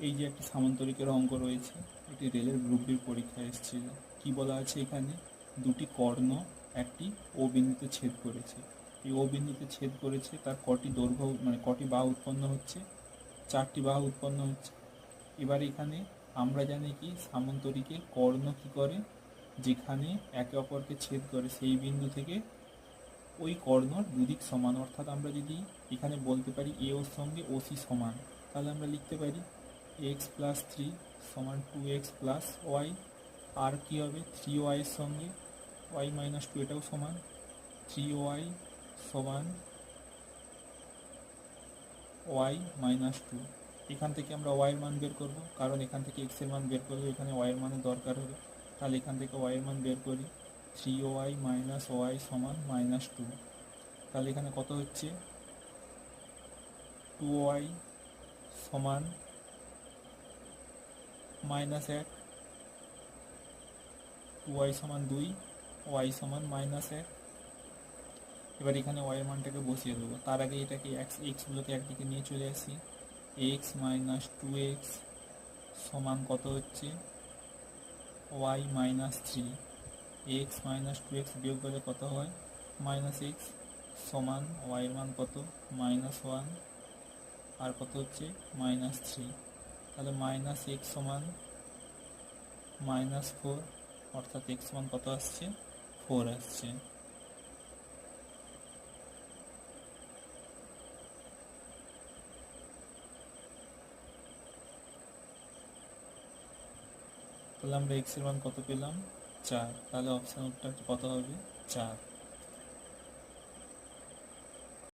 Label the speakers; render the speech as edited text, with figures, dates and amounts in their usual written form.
Speaker 1: এই যে একটি সামান্তরিকের অঙ্ক রয়েছে, এটি রেলের গ্রুপ ডির পরীক্ষায় এসেছিল। কি বলা আছে এখানে? দুটি কর্ণ একটি ও বিন্দুতে ছেদ করেছে। এই ও বিন্দুতে ছেদ করেছে, তার কটি দৈর্ঘ্য মানে কটি বাহু উৎপন্ন হচ্ছে? 4টি বাহু উৎপন্ন হচ্ছে। এবার এখানে আমরা জানি কি সামান্তরিকের কর্ণ কি করে, যেখানে একে অপরকে ছেদ করে সেই বিন্দু থেকে ওই কর্ণর দুদিক সমান। অর্থাৎ আমরা যদি এখানে বলতে পারি এ ওর সঙ্গে ওসি সমান, তাহলে আমরা লিখতে পারি এক্স প্লাস 3 সমান 2x প্লাস ওয়াই। আর কি হবে? 3y এর সঙ্গে ওয়াই মাইনাস 2, এটাও সমান 3y সমান ওয়াই মাইনাস 2। এখান থেকে আমরা ওয়াই এর মান বের করব, কারণ এখান থেকে এক্স এর মান বের করলে এখানে ওয়াই এর মানের দরকার হবে। তাহলে এখান থেকে ওয়াই এর মান বের করি, 3y মাইনাস ওয়াই সমান মাইনাস 2। তাহলে এখানে কত হচ্ছে? 2y সমান মাইনাস 1, 2y সমান 2, ওয়াই সমান মাইনাস 1। এবার এখানে ওয়াই এর মানটাকে বসিয়ে দেবো। তার আগে এটাকে এক্সগুলোকে একদিকে নিয়ে চলে আসি। এক্স মাইনাস 2x সমান কত হচ্ছে? Y minus 3। X minus 2x বিয়োগ করলে কত হয়? মাইনাস এক্স সমান ওয়াই এর মান কত? মাইনাস 1। আর কত হচ্ছে? মাইনাস 3। তাহলে মাইনাস এক্স সমান মাইনাস 4, অর্থাৎ এক্স সমান কত আসছে? 4 আসছে। তাহলে আমরা এক্স এর মান কত পেলাম? 4। তাহলে অপশন উত্তরটা কত হবে? 4।